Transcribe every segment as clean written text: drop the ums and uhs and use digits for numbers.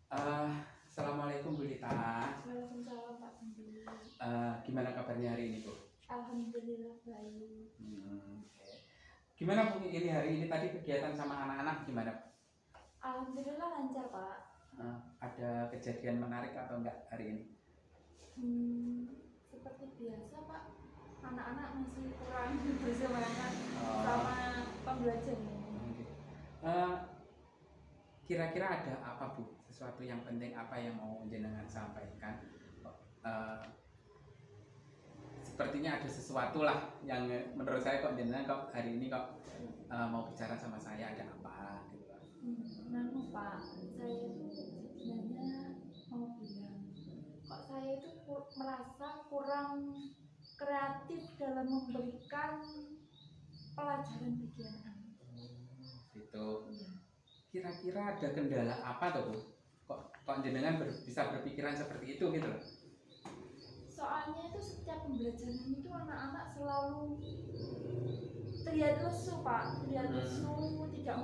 Eh, Assalamualaikum Bu Lita. Waalaikumsalam Pak Sandi. Gimana kabarnya hari ini Bu? Alhamdulillah baik. Oke. Gimana Bu ini hari ini tadi kegiatan sama anak-anak gimana? Alhamdulillah lancar Pak. Ada kejadian menarik atau enggak hari ini? Seperti biasa Pak. Anak-anak masih kurang bersemangat Oh. sama pembelajaran. Eh, Kira-kira ada apa Bu? Sesuatu yang penting apa yang mau jenengan sampaikan? Eh, Sepertinya ada sesuatu lah yang menurut saya kok jenengan kok hari ini kok mau bicara sama saya, ada apa gitu. Nanu Pak, saya itu sebenarnya mau bilang, kok saya itu merasa kurang kreatif dalam memberikan pelajaran bagi anak-anak. Gitu. Iya. Kira-kira ada kendala apa tuh Bu? Kok jenengan bisa berpikiran seperti itu gitu loh? Soalnya itu setiap pembelajaran itu anak-anak selalu terlihat lesu Pak, terlihat lesu, tidak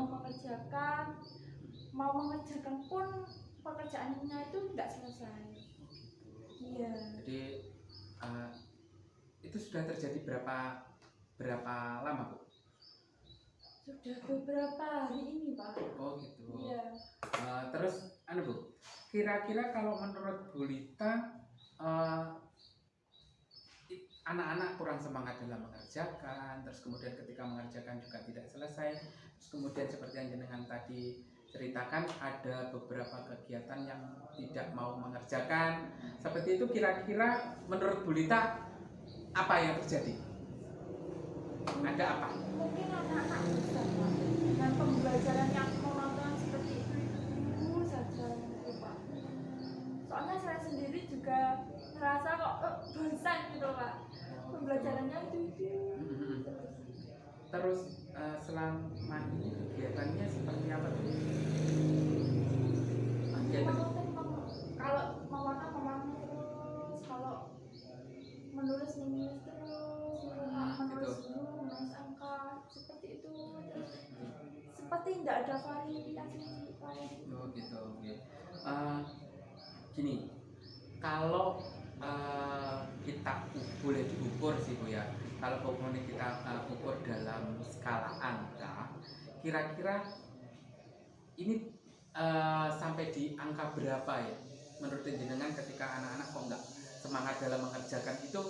mau mengerjakan pun pekerjaannya itu tidak selesai. Iya. Jadi itu sudah terjadi berapa lama Bu? Sudah beberapa hari ini Pak. Oh gitu. Iya. Terus Bu, kira-kira kalau menurut Bu Lita anak-anak kurang semangat dalam mengerjakan, terus kemudian ketika mengerjakan juga tidak selesai, terus kemudian seperti yang jenengan tadi ceritakan ada beberapa kegiatan yang tidak mau mengerjakan seperti itu, kira-kira menurut Bu Lita apa yang terjadi? Ada apa? Mungkin anak-anak bisa Pak dengan pembelajaran yang monoton seperti itu saja gitu Pak. Soalnya saya sendiri juga merasa kok bosan gitu Pak. Pembelajarannya itu. Terus selama ini kegiatannya seperti apa tuh? Kalau mewarna terus, kalau menulis terus, menulis angka seperti itu terus. Seperti tidak ada variasi. Oh gitu, oke. Gini, kalau kita boleh diukur sih Bu ya, kalau komponen kita ukur dalam skala angka, kira-kira ini sampai di angka berapa ya menurut jenengan ketika anak-anak kok nggak semangat dalam mengerjakan itu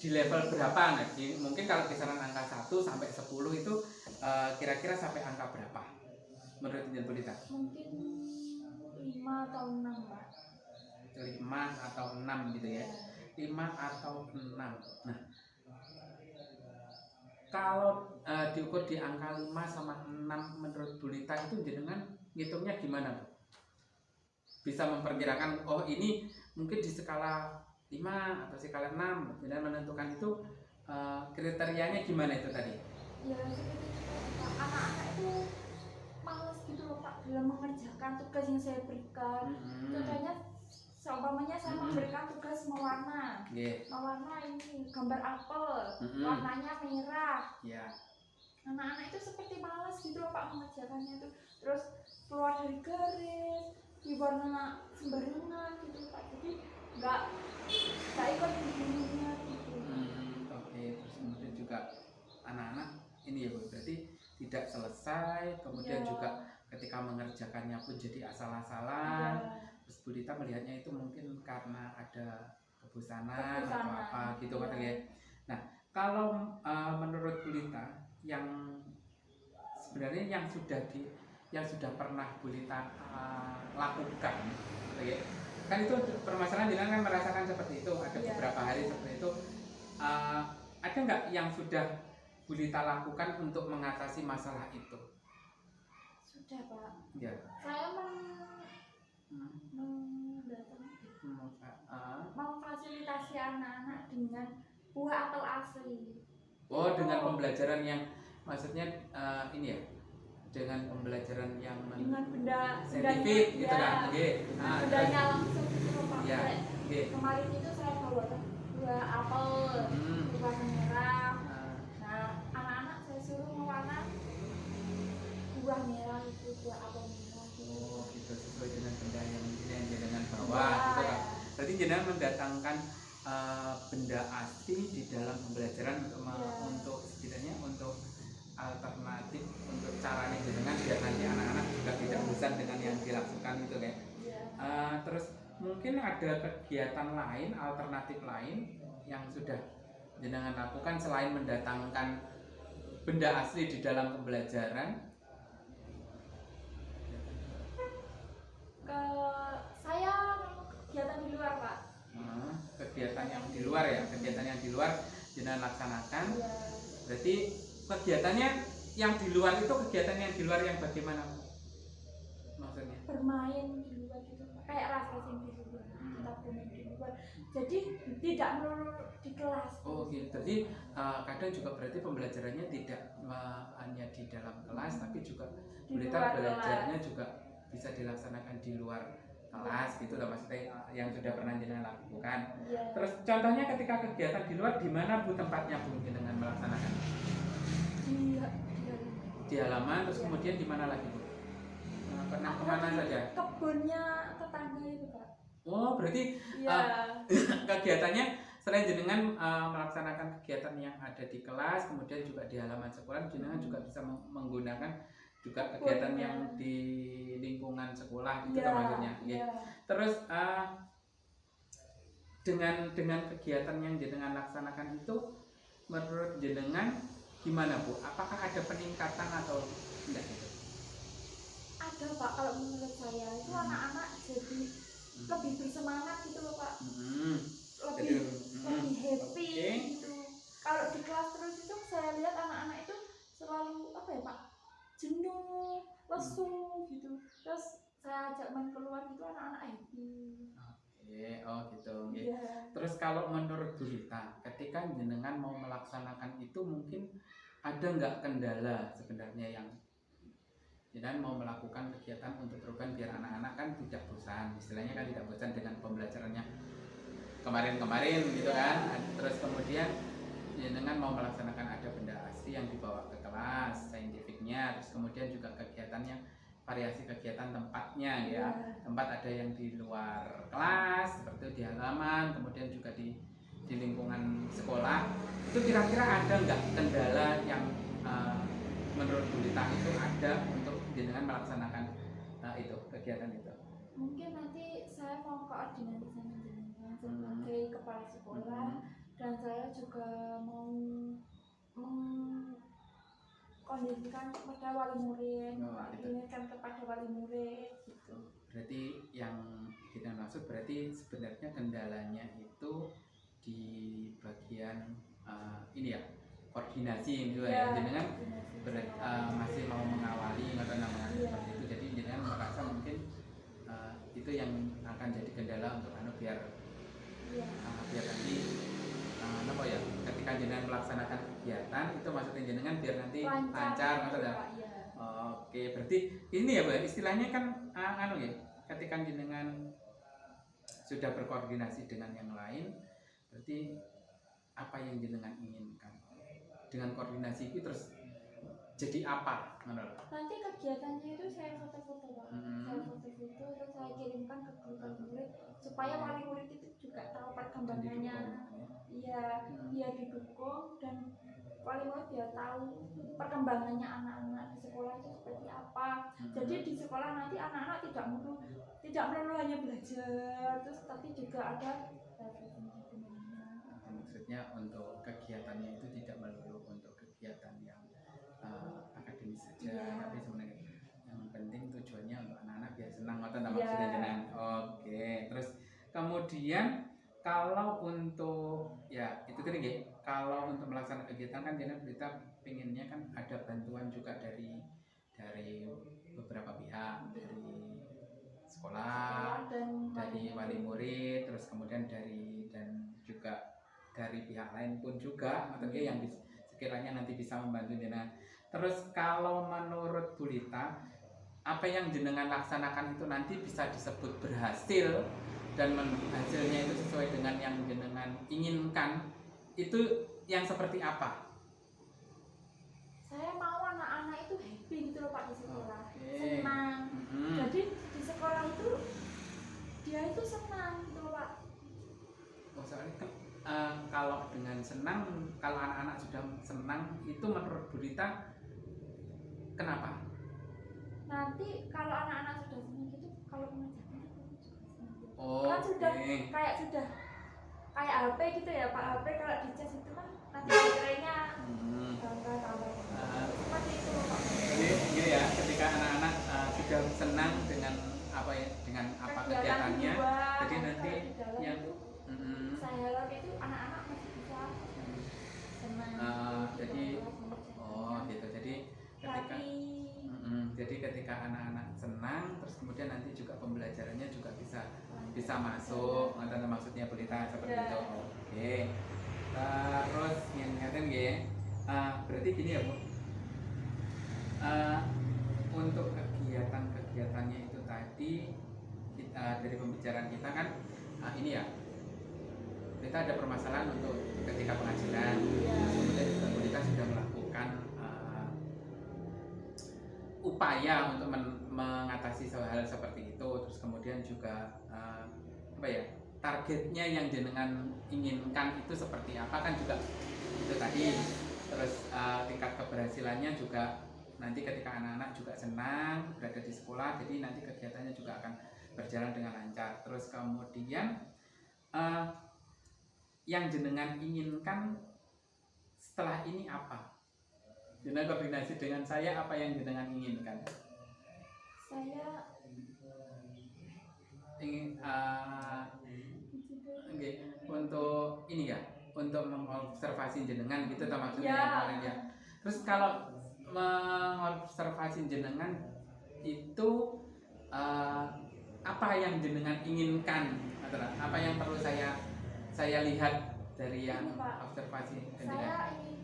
di level berapa? Nah, mungkin kalau kisaran angka 1 sampai 10 itu kira-kira sampai angka berapa menurut jenengan Bu Lita? Mungkin 5 atau 6 Pak. 5 atau 6 gitu ya. 5 atau 6. Nah, kalau diukur di angka 5 sama 6 menurut Bu Lita itu jenengan ngitungnya gimana Bu? Bisa memperkirakan oh ini mungkin di skala 5 atau skala 6 dan menentukan itu kriterianya gimana itu tadi? Ya seperti itu Pak. Anak-anak itu malas gitu loh Pak dalam mengerjakan tugas yang saya berikan. Contohnya seumpamanya saya memberikan tugas mewarna. Mewarna ini gambar apel, warnanya merah. Anak-anak itu seperti malas gitu loh Pak mengerjakannya itu. Terus keluar dari garis, diwarna sembarangan gitu Pak. Jadi nggak ikut ilmunya gitu. Oke, terus kemudian juga anak-anak ini ya Bu, berarti tidak selesai, kemudian juga ketika mengerjakannya pun jadi asal-asalan. Terus Bu Lita melihatnya itu mungkin karena ada kebosanan atau apa gitu kan ya. Nah, kalau menurut Bu Lita yang sebenarnya yang sudah pernah Bu Lita lakukan gitu ya. Kan itu permasalahan jenengan kan merasakan seperti itu, ada beberapa hari seperti itu. Ada nggak yang sudah Bu Lita lakukan untuk mengatasi masalah itu? Sudah Pak. Ya. Saya memfasilitasi anak-anak dengan buah apel asli. Oh, dengan pembelajaran yang maksudnya ini ya, dengan pembelajaran yang dengan benda saintifik gitu kan? Bendanya langsung gitu Pak. Kemarin itu saya bawa buah apel, buah merah. Nah, anak-anak saya suruh mewarna buah merah itu, buah apel merah. Oh, gitu sesuai dengan bendanya. dengan mendatangkan benda asli di dalam pembelajaran untuk setidaknya untuk alternatif untuk caranya dengan biar nanti anak-anak juga tidak bosan dengan yang dilakukan itu kayak. Terus mungkin ada kegiatan lain, alternatif lain yang sudah jenengan lakukan selain mendatangkan benda asli di dalam pembelajaran? Saya kegiatan di luar, Pak. Kegiatan yang di luar ya, kegiatan yang di luar jenengan laksanakan. Berarti kegiatannya yang di luar itu kegiatan yang di luar yang bagaimana maksudnya? Bermain di luar gitu, kayak refreshing di luar, kita bermain di luar. Jadi tidak melulu di kelas. Oh gitu. Jadi kadang juga berarti pembelajarannya tidak hanya di dalam kelas, tapi juga belajarnya juga bisa dilaksanakan di luar kelas gitu loh maksudnya yang sudah pernah jenengan lakukan. Terus contohnya ketika kegiatan di luar di mana Bu tempatnya Bu jenengan melaksanakan? Di halaman, terus kemudian di mana lagi Bu? Pernah kemana saja? Kebunnya tetangga itu, Pak. Oh berarti kegiatannya selain jenengan melaksanakan kegiatan yang ada di kelas, kemudian juga di halaman sekolah, jenengan juga bisa menggunakan juga kegiatan yang di lingkungan sekolah itu maksudnya. Terus dengan kegiatan yang jenengan laksanakan itu menurut jenengan gimana Bu? Apakah ada peningkatan atau enggak gitu? Ada Pak, kalau menurut saya itu anak-anak jadi lebih bersemangat gitu loh Pak. Lebih happy gitu. Kalau di kelas terus itu saya lihat anak-anak itu selalu apa ya Pak, jenuh, lesu gitu. Terus saya ajak main keluar gitu anak-anak happy. Oh gitu. Terus kalau menurut Bu Rita, ketika jenengan mau melaksanakan itu mungkin ada nggak kendala sebenarnya yang jenengan mau melakukan kegiatan untuk perubahan biar anak-anak kan tidak bosan, istilahnya kan tidak bosan dengan pembelajarannya kemarin-kemarin gitu kan. Terus kemudian jenengan mau melaksanakan ada benda asli yang dibawa ke kelas, saintifiknya, terus kemudian juga kegiatannya variasi kegiatan tempatnya ya. Tempat ada yang di luar kelas seperti di halaman, kemudian juga di lingkungan sekolah. Itu kira-kira ada nggak kendala yang menurut Bu Rita itu ada untuk jenengan melaksanakan itu kegiatan itu? Mungkin nanti saya mau koordinasi sama jenengan sebagai kepala sekolah dan saya juga mau kondisikan kepada wali murid, mengkoordinasikan kepada wali murid gitu. Berarti yang kita maksud berarti sebenarnya kendalanya itu di bagian ini ya, koordinasi gitu ya. Jenengan masih mau mengawali atau namanya seperti itu. Jadi jenengan merasa mungkin itu yang akan jadi kendala untuk biar nanti apa ya, ketika jenengan melaksanakan kegiatan itu maksudnya jenengan biar nanti lancar ya. Oke, berarti ini ya Bu, istilahnya kan ya, ketika jenengan sudah berkoordinasi dengan yang lain, berarti apa yang jenengan inginkan dengan koordinasi itu terus jadi apa? Nanti kegiatannya itu saya foto-foto Pak. Saya foto-foto terus saya kirimkan ke grup murid supaya wali murid itu juga tahu perkembangannya. Iya, dia didukung dan wali murid dia tahu perkembangannya anak-anak di sekolah itu seperti apa. Jadi di sekolah nanti anak-anak tidak melulu hanya belajar, terus tapi juga ada maksudnya untuk kegiatannya itu tidak melulu untuk kegiatan yang akademis saja, tapi sebenarnya yang penting tujuannya untuk anak-anak biar senang maksudnya jenengan. Oke, terus kemudian kalau untuk ya itu tadi ya, kalau untuk melaksanakan kegiatan kan jenengan kita pengennya kan ada bantuan juga dari beberapa pihak, dari sekolah, dari wali murid, terus kemudian dan juga dari pihak lain pun juga maksudnya yang sekiranya nanti bisa membantu jenengan. Terus kalau menurut Bu Rita, apa yang jenengan laksanakan itu nanti bisa disebut berhasil dan hasilnya itu sesuai dengan yang jenengan inginkan, itu yang seperti apa? Saya mau anak-anak itu happy gitu loh Pak di sekolah, senang. Jadi di sekolah itu dia itu senang gitu loh Pak. soalnya kalau dengan senang, kalau anak-anak sudah senang itu menurut Bu Rita kenapa? Nanti kalau anak-anak sudah senang gitu, kalau mengerjakan itu juga senang. Oh, Kan sudah sudah kayak HP gitu ya Pak. HP kalau dicas itu kan nanti baterainya bangga tambah. Seperti itu Pak. Jadi gini ya, ketika anak-anak sudah senang dengan apa ya, dengan apa kegiatannya, jadi nanti yang saya harap itu anak-anak masih bisa senang. Jadi gitu. Jadi ketika anak-anak senang, terus kemudian nanti juga pembelajarannya juga bisa masuk. Atau maksudnya Bu Rita seperti itu. Oke. Terus yang ngaten nggih. Berarti gini ya Bu. Untuk kegiatan-kegiatannya itu tadi dari pembicaraan kita kan ini ya, kita ada permasalahan untuk ketika pengajian, kemudian juga kita sudah melakukan upaya untuk mengatasi hal seperti itu, terus kemudian juga apa ya, targetnya yang jenengan inginkan itu seperti apa kan juga itu tadi, terus tingkat keberhasilannya juga nanti ketika anak-anak juga senang berada di sekolah, jadi nanti kegiatannya juga akan berjalan dengan lancar. Terus kemudian yang jenengan inginkan setelah ini apa? Jenengan koordinasi dengan saya, apa yang jenengan inginkan? Saya ingin untuk ini ya, untuk mengobservasi jenengan gitu maksudnya ya. Terus kalau mengobservasi jenengan itu apa yang jenengan inginkan, atau apa yang perlu saya lihat dari yang observasi jenengan? Saya ingin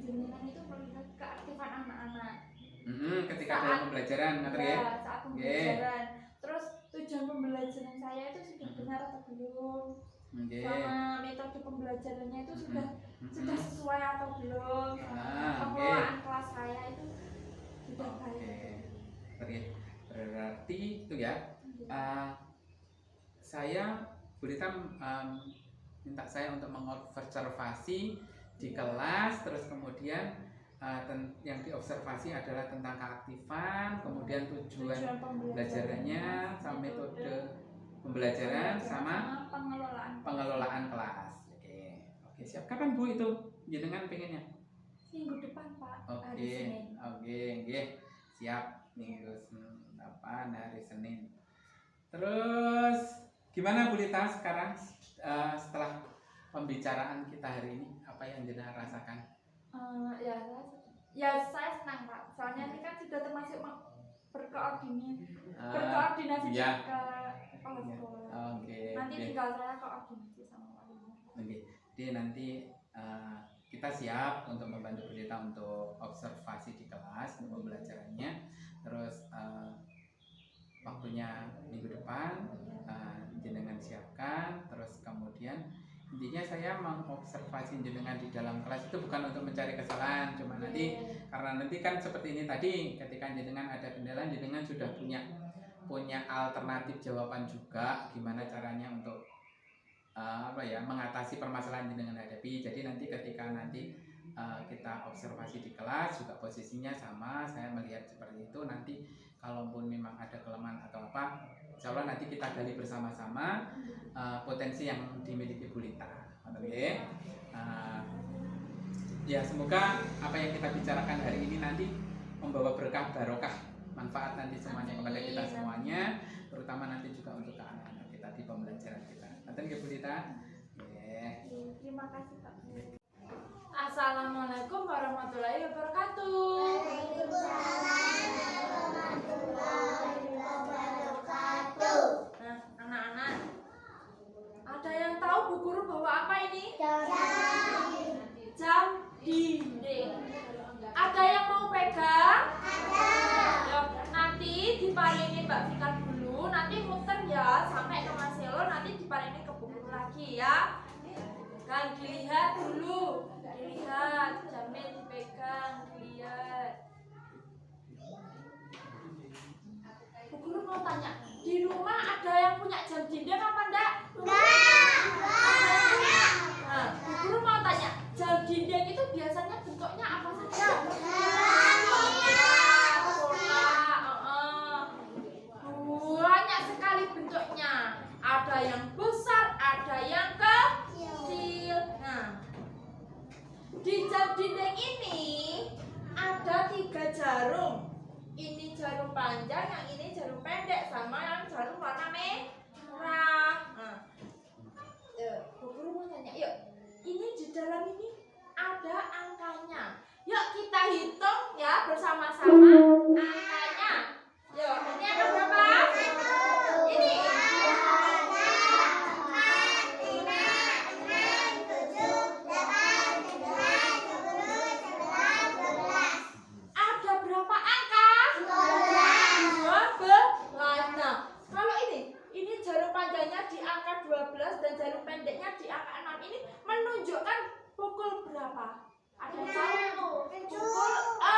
jenengan itu melihat keaktifan anak-anak ketika dalam pembelajaran, saat pembelajaran. Terus tujuan pembelajaran saya itu sudah benar atau belum? Sama metode pembelajarannya itu sudah sesuai atau belum? Pengelolaan kelas saya itu sudah baik. Berarti itu ya. Saya Bu Rita minta saya untuk mengobservasi di kelas, terus kemudian yang diobservasi adalah tentang keaktifan, kemudian tujuan pembelajarannya, sama metode pembelajaran, sama pengelolaan kelas. Oke, siap. Kapan Bu itu jenengan pengennya? Minggu depan Pak. Oke, siap. Minggu depan hari Senin. Terus gimana Bu Rita sekarang setelah pembicaraan kita hari ini, apa yang jenengan rasakan? Saya senang Pak. Soalnya ini kan sudah termasuk berkoordinasi juga kepala sekolah. Nanti tinggal saya koordinasi sama walinya. Jadi nanti kita siap untuk membantu Bu Rita untuk observasi di kelas untuk pembelajarannya. Terus waktunya minggu depan jenengan siapkan. Terus kemudian intinya saya mengobservasi jenengan di dalam kelas itu bukan untuk mencari kesalahan, cuma nanti karena nanti kan seperti ini tadi, ketika jenengan ada kendala, jenengan sudah punya alternatif jawaban juga gimana caranya untuk mengatasi permasalahan jenengan hadapi. Jadi nanti ketika kita observasi di kelas juga posisinya sama, saya melihat seperti itu. Nanti kalaupun memang ada kelemahan atau apa, insya Allah nanti kita gali bersama-sama potensi yang dimiliki Bu Rita. Ya semoga apa yang kita bicarakan hari ini nanti membawa berkah barokah manfaat nanti semuanya kepada kita semuanya, terutama nanti juga untuk anak-anak kita di pembelajaran kita. Nanti Bu Rita. Terima kasih Pak. Assalamualaikum warahmatullahi wabarakatuh. Nah, anak-anak, ada yang tahu Bu Guru bawa apa ini? Jam dinding. Ada yang mau pegang? Ada. Nanti diparingin Mbak Vika dulu, nanti muter ya sampai ke Mas Selo, nanti diparingin ke Bu Guru lagi ya. Kan dilihat dulu, dilihat, jamnya dipegang, dilihat. Bu Guru mau tanya, di rumah ada yang punya jam dinding apa enggak? Enggak. dinding ini ada 3 jarum. Ini jarum panjang, yang ini jarum pendek, sama yang jarum warna merah. Nah, Bu Guru mau tanya, yuk, ini di dalam ini ada angkanya. Yuk kita hitung ya bersama-sama angkanya. Yuk, ini angka berapa? Ini. Ada berapa angka? 12. Nah, kalau ini jarum panjangnya di angka 12 dan jarum pendeknya di angka 6. Ini menunjukkan pukul berapa? Ada yang tahu? Pukul 6.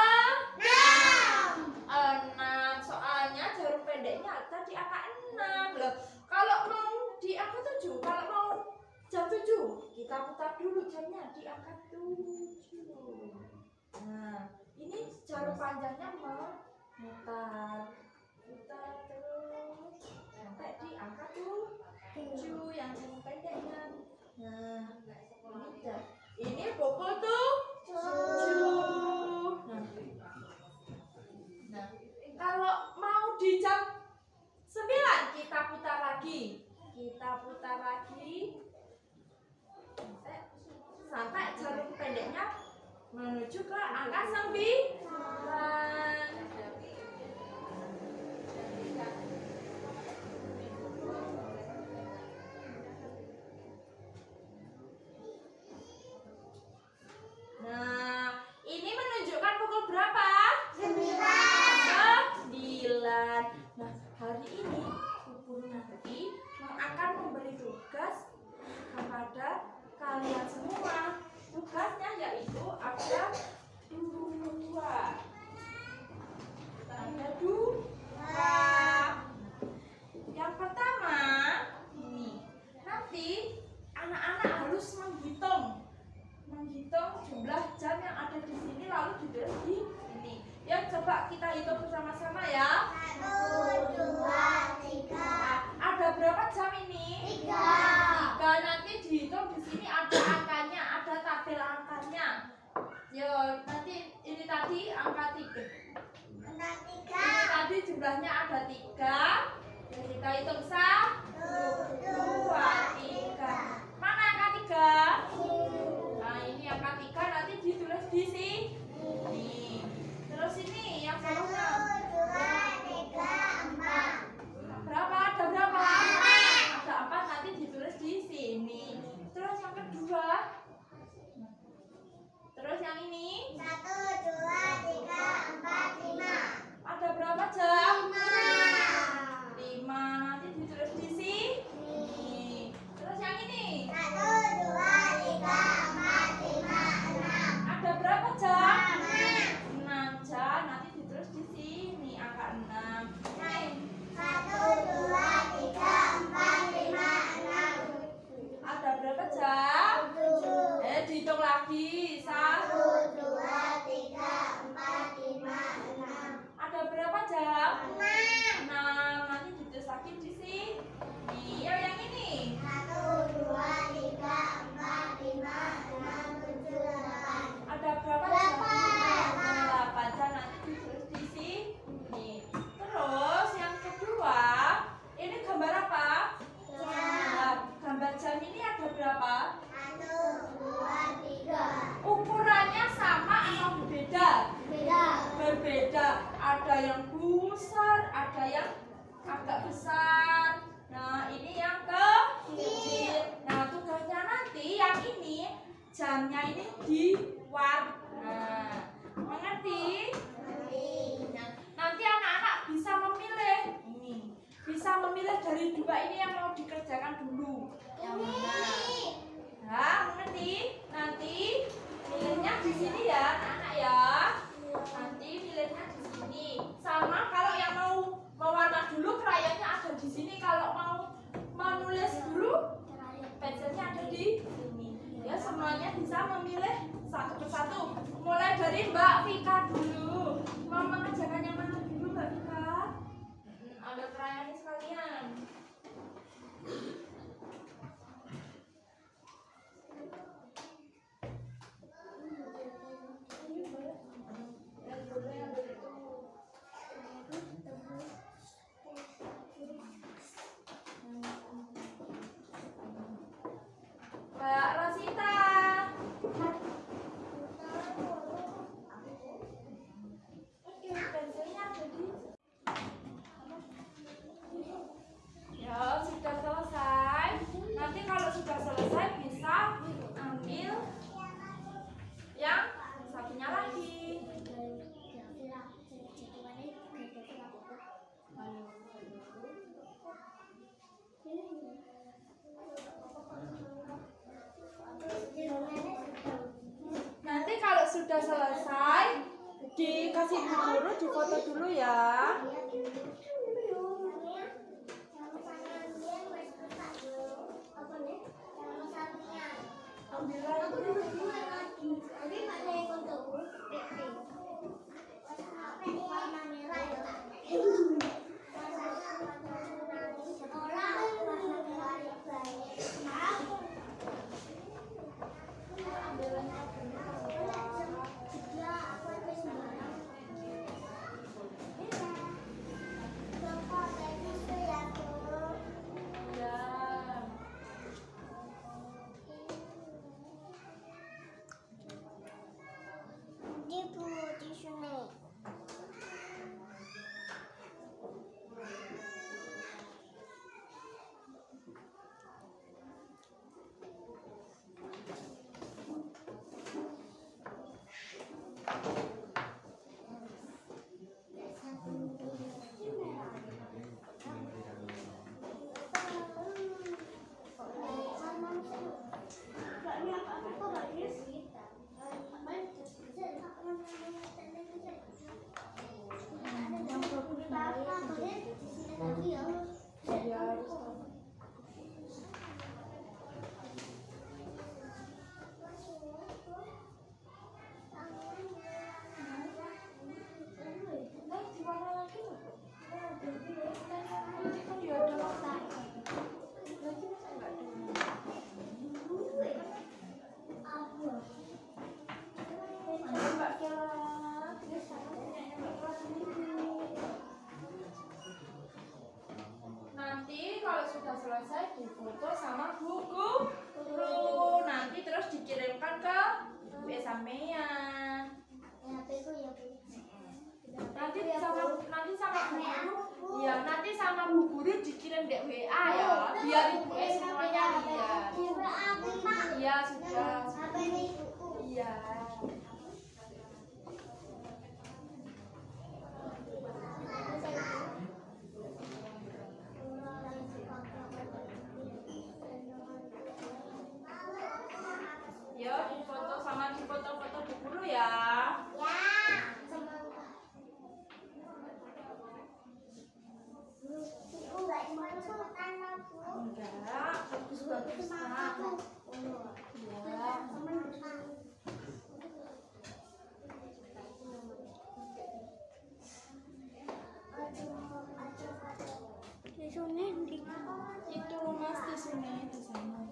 Soalnya jarum pendeknya ada di angka 6. Loh, kalau mau di angka 7, kalau mau jam 7, kita putar dulu jamnya di angka 7. Nah, ini jarum panjangnya memutar terus sampai di angka 7 yang jarum pendeknya. Nah, ini pukul 7. Nah, kalau mau di jam 9 kita putar lagi sampai jarum pendeknya menuju ke angka 9. Nah, ini menunjukkan pukul berapa? 9. Nah, hari ini Bu nanti akan memberi tugas kepada kalian semua. Tugasnya yaitu ada 2. Yang pertama, ini nanti anak-anak harus menghitung jumlah jam yang ada di sini lalu ditulis di sini. Ya, coba kita hitung bersama-sama ya. 1, 2, 3. Ada berapa jam ini? 3. Nanti dihitung di sini ada angkanya, ada tabel angkanya. Yo, nanti ini tadi angka 3. Ini tadi jumlahnya ada 3. Ya, kita hitung 1, 2, 3. Mana angka 3? Nah, ini angka 3 nanti ditulis di sini. Terus ini yang bawahnya 1, 2, 3, 4. berapa? Ada berapa? Ada 4 nanti ditulis di sini. Terus yang kedua. Terus yang ini 1, 2, 3, 4, 5. ada berapa jam? 5. 5 nanti ditulis di sini. Terus yang ini 1, 2, 3, 4, 5, 6. ada berapa jam? 6. 6 jam nanti ditulis di sini angka 6. Ini 1, 2, 3, 4, 5, 6. ada berapa jam? 7. Dihitung lagi. 1, 2, 3, 4, 5, 6. Ada berapa jam? 6. 6 nanti ditulis lagi di sini. Yang ini 1, 2, 3, 4, 5, 6, 7, 8. ada berapa jam? 8 jam nanti ditulis di sini. Terus yang kedua, ini gambar apa? Jam. Nah, gambar jam ini ada berapa? 1, 2, 3. Ukurannya sama atau berbeda? Beda. Berbeda. Ada yang besar, ada yang agak besar. Nah, ini yang kecil. Nah, tugasnya nanti yang ini jamnya ini diwarna. Mengerti? Nah, nanti anak-anak bisa memilih ini. Bisa memilih dari 2 ini yang mau dikerjakan dulu. Yang mana? Nah, mengerti? Nanti pilihnya di sini ya, anak-anak ya. Nanti pilihnya di sini. Sama kalau yang mau mewarna dulu, krayonnya ada di sini. Kalau mau menulis dulu, pensilnya ada di sini. Ya, semuanya bisa memilih satu persatu. Mulai dari Mbak Vika dulu. Mau mengerjakan yang mana dulu, Mbak Vika? Ada krayonnya sekalian. sudah selesai, dikasih Bu Guru, difoto dulu ya. Nanti kalau sudah selesai difoto sama Bu Guru, nanti terus dikirimkan ke WA sampean. Nanti sama Bu Guru, ya nanti sama Bu Guru dikirim di WA ya, biar ibu semuanya lihat. Iya sudah. Iya. Yo, difoto sama difoto-foto Bu Guru ya. Enggak, bagus-bagus Pak. Iya. Itu Mas di sini, di sana.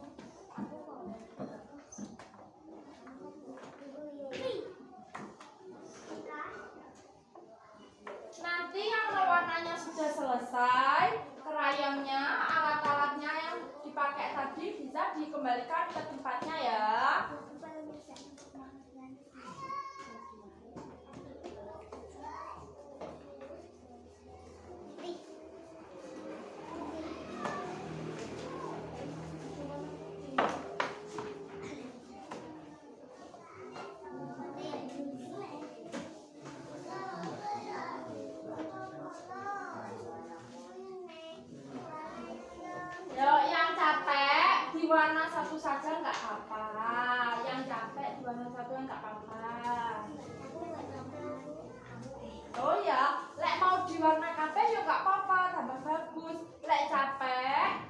Nanti yang warnanya sudah selesai, kerayangnya, alat-alatnya yang dipakai tadi bisa dikembalikan ke tempatnya ya. Warna satu saja nggak apa-apa, yang capek di warna satu nggak apa-apa. Oh ya, lek mau di warna kabeh ya nggak apa-apa, tambah bagus. Lek capek,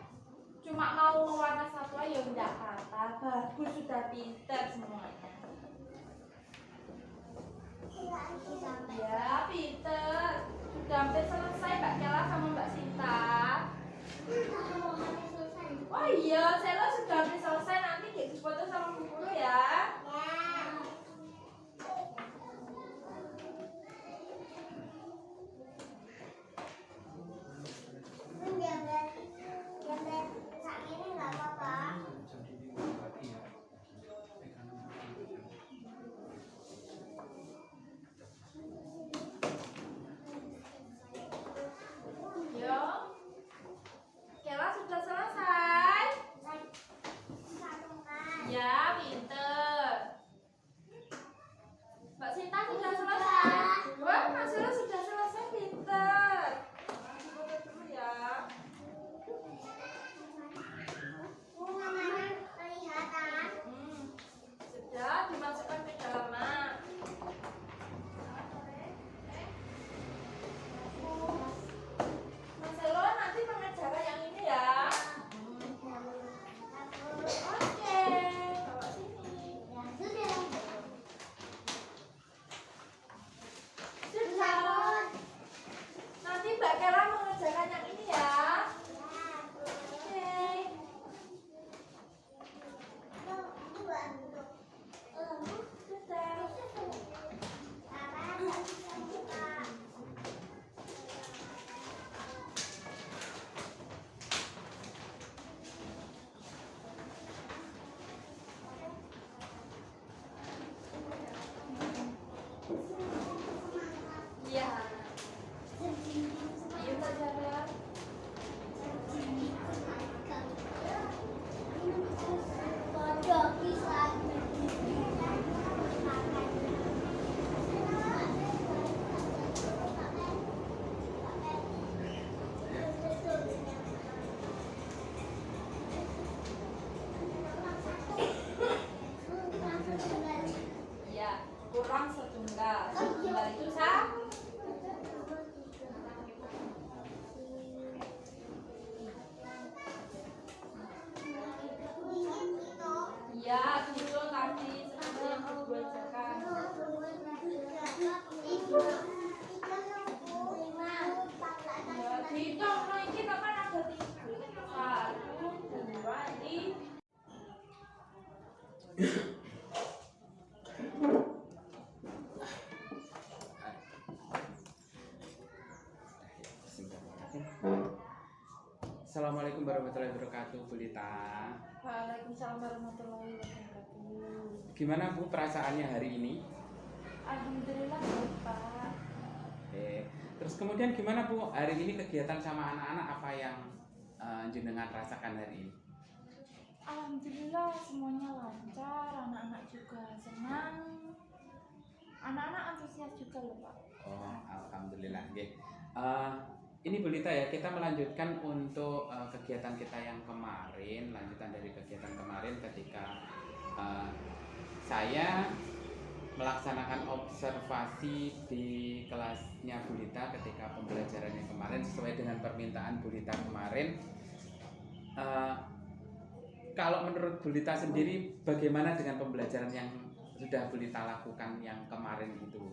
cuma mau warna satu aja ya nggak apa-apa, bagus, sudah pinter semuanya. Ya pinter, sudah hampir selesai Mbak Kela sama Mbak Sinta. Oh iya, Sela sudah hampir selesai, nanti difoto sama Bu Guru ya. Ya, Assalamualaikum warahmatullahi wabarakatuh, Bu Lita. Waalaikumsalam warahmatullahi wabarakatuh. Gimana Bu perasaannya hari ini? Alhamdulillah baik Pak. Oke. Terus kemudian gimana Bu hari ini kegiatan sama anak-anak apa yang jenengan rasakan hari ini? Alhamdulillah semuanya lancar, anak-anak juga senang, anak-anak antusias juga loh Pak. Oh, alhamdulillah. Oke. Ini Bu Lita ya, kita melanjutkan untuk kegiatan kita yang kemarin, lanjutan dari kegiatan kemarin ketika saya melaksanakan observasi di kelasnya Bu Lita ketika pembelajaran yang kemarin sesuai dengan permintaan Bu Lita kemarin. Kalau menurut Bu Lita sendiri, bagaimana dengan pembelajaran yang sudah Bu Lita lakukan yang kemarin itu?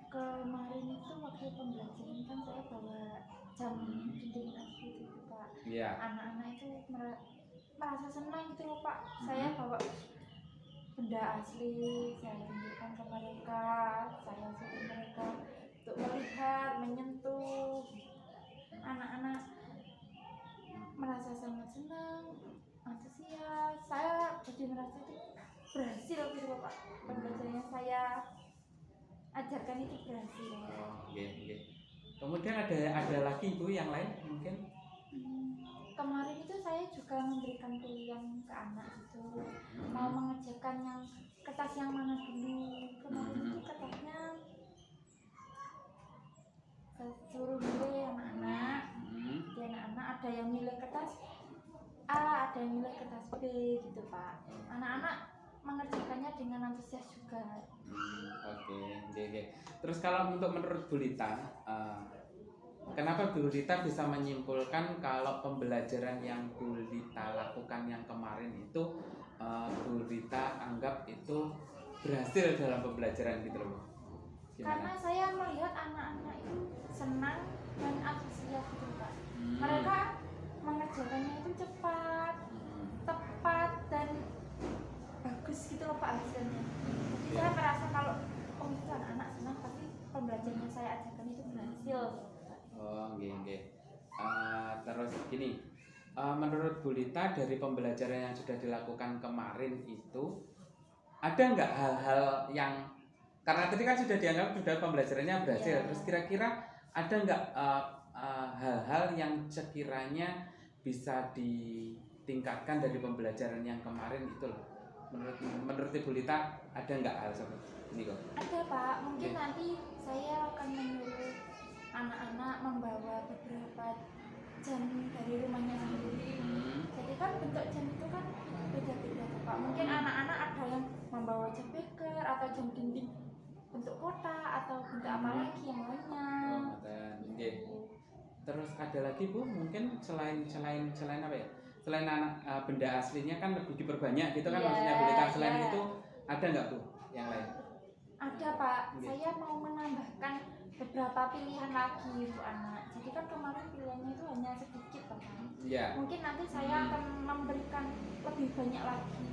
Kemarin itu waktu pembelajaran kan saya bawa jam dinding asli gitu Pak. Iya. Anak-anak itu merasa senang gitu loh Pak. Saya bawa benda asli, saya tunjukkan ke mereka, saya suruh mereka untuk melihat, menyentuh. Anak-anak merasa sangat senang, antusias. Saya jadi merasa itu berhasil gitu loh Pak. Pembelajarannya saya ajarkan itu berhasil. Oh, oke. Kemudian ada lagi Bu yang lain mungkin? Kemarin itu saya juga memberikan pilihan ke anak gitu, mau mengerjakan yang kertas yang mana dulu. Kemarin itu kertasnya saya suruh milih anak-anak. Di anak-anak ada yang milih kertas A, ada yang milih kertas B gitu Pak. Anak-anak mengerjakannya dengan antusias juga. Oke. Terus kalau menurut Bu Lita, kenapa Bu Lita bisa menyimpulkan kalau pembelajaran yang Bu Lita lakukan yang kemarin itu Bu Lita anggap itu berhasil dalam pembelajaran gitu loh? Karena saya melihat anak-anak itu senang dan antusias gitu Pak. Mereka mengerjakannya itu cepat, tepat dan bagus gitu loh Pak hasilnya. Jadi saya merasa kalau itu anak-anak senang pasti pembelajaran yang saya ajarkan itu berhasil. Oh, oke. Terus gini, menurut Bu Lita dari pembelajaran yang sudah dilakukan kemarin itu ada nggak hal-hal yang karena tadi kan sudah dianggap sudah pembelajarannya berhasil, terus kira-kira ada nggak hal-hal yang sekiranya bisa ditingkatkan dari pembelajaran yang kemarin itu loh? Menurut Bu Lita ada nggak hal seperti ini kok? Ada Pak, mungkin nanti saya akan menyuruh anak-anak membawa beberapa jam dari rumahnya sendiri. Jadi kan bentuk jam itu kan beda-beda Pak. Mungkin anak-anak ada yang membawa jam beker atau jam dinding bentuk kotak atau bentuk apa lagi yang lainnya. Terus ada lagi Bu, mungkin selain apa ya? Selain benda aslinya kan lebih diperbanyak gitu kan maksudnya Bu Lita. Selain itu ada nggak Bu yang lain? Ada Pak, saya mau menambahkan beberapa pilihan lagi untuk anak. Jadi kan kemarin pilihannya itu hanya sedikit Pak. Mungkin nanti saya akan memberikan lebih banyak lagi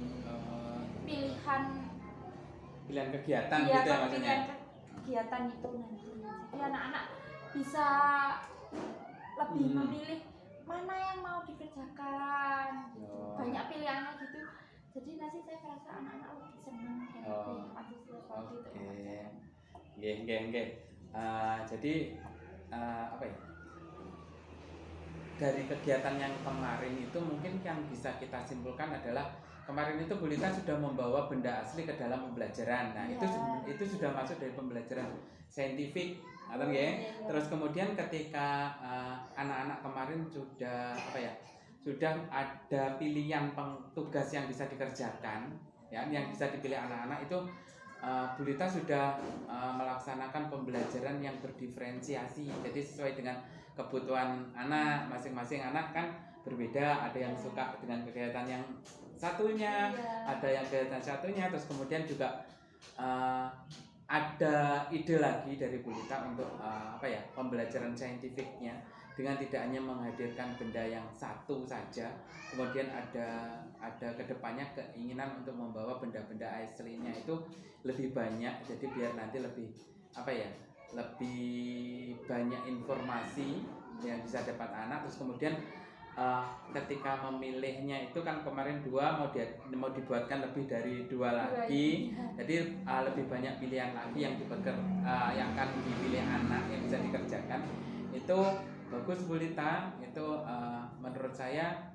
pilihan kegiatan gitu ya maksudnya? Kegiatan itu nanti. Jadi anak-anak bisa lebih memilih mana yang mau dikerjakan. Banyak pilihannya gitu. Jadi nanti saya merasa anak-anak lebih senang dan lebih antusias gitu. Oke. Jadi apa ya? Dari kegiatan yang kemarin itu mungkin yang bisa kita simpulkan adalah kemarin itu Bu Lita sudah membawa benda asli ke dalam pembelajaran. Nah, itu sudah masuk dari pembelajaran saintifik atau Terus kemudian ketika anak-anak kemarin sudah sudah ada pilihan tugas yang bisa dikerjakan ya, yang bisa dipilih anak-anak itu Bu Lita sudah melaksanakan pembelajaran yang berdiferensiasi. Jadi sesuai dengan kebutuhan anak, masing-masing anak kan berbeda, ada yang suka dengan kegiatan yang satunya, ada yang kegiatan satunya, terus kemudian juga ada ide lagi dari Bu Lita untuk pembelajaran saintifiknya dengan tidak hanya menghadirkan benda yang satu saja, kemudian ada kedepannya keinginan untuk membawa benda-benda aslinya itu lebih banyak, jadi biar nanti lebih lebih banyak informasi yang bisa dapat anak. Terus kemudian ketika memilihnya itu kan kemarin 2 mau dibuatkan lebih dari 2 lagi, jadi lebih banyak pilihan lagi yang yang akan dipilih anak yang bisa dikerjakan. Itu bagus Bu Lita, itu menurut saya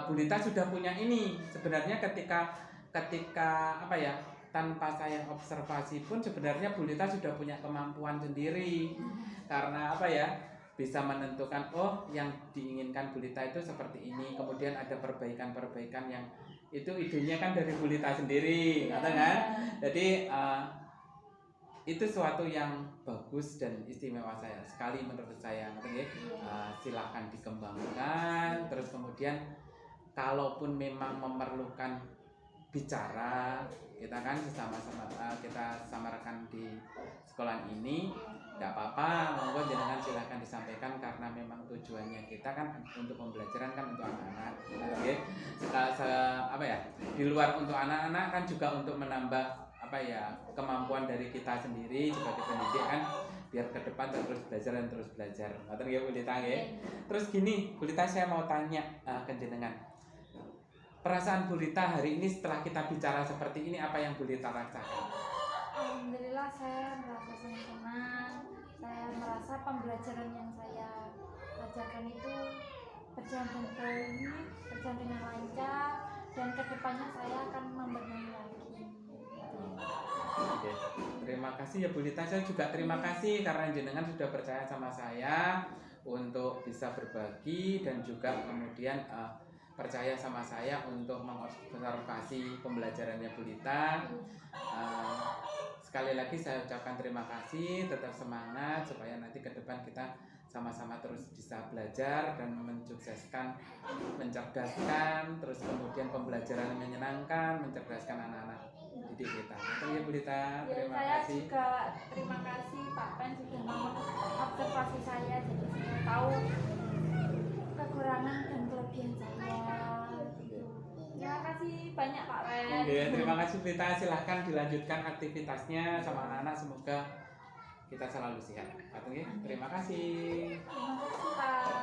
Bu Lita sudah punya ini sebenarnya ketika apa ya, tanpa saya observasi pun sebenarnya Bu Lita sudah punya kemampuan sendiri, karena apa ya, bisa menentukan oh yang diinginkan Bu Lita itu seperti ini, kemudian ada perbaikan-perbaikan yang itu idenya kan dari Bu Lita sendiri, kan? Jadi itu suatu yang bagus dan istimewa saya sekali menurut saya. Silahkan dikembangkan. Terus kemudian kalaupun memang memerlukan bicara, kita kan sama-sama kita samarkan di sekolah ini, nggak apa-apa, monggo jenengan silahkan disampaikan, karena memang tujuannya kita kan untuk pembelajaran kan untuk anak-anak, apa ya, di luar untuk anak-anak kan juga untuk menambah apa ya, kemampuan dari kita sendiri sebagai pendidik kan, biar ke depan terus belajar dan terus belajar. Ngoten nggih Bu Lita nggih. Terus gini Bu Lita, saya mau tanya ke jenengan, perasaan Bu Lita hari ini setelah kita bicara seperti ini, apa yang Bu Lita rasakan? Alhamdulillah saya merasa senang. Saya merasa pembelajaran yang saya ajarkan itu berjalan dengan baik, berjalan dengan lancar, dan kedepannya saya akan membenahi lagi. Oke, terima kasih ya Bu Lita. Saya juga terima kasih karena jenengan sudah percaya sama saya untuk bisa berbagi, dan juga kemudian percaya sama saya untuk mengobservasi pembelajarannya Bu Lita. Sekali lagi saya ucapkan terima kasih, tetap semangat supaya nanti ke depan kita sama-sama terus bisa belajar dan mensukseskan, mencerdaskan, terus kemudian pembelajaran menyenangkan, mencerdaskan anak-anak didik kita. Betul ya Bu Lita, terima saya kasih. Juga terima kasih Pak Pen sudah mengobservasi saya, jadi saya tahu kekurangan dan kelebihan saya. Terima kasih banyak Pak Pen. Oke, terima kasih Bu Lita. Silahkan dilanjutkan aktivitasnya sama anak-anak. Semoga kita selalu sehat. Terima kasih. Terima kasih Pak.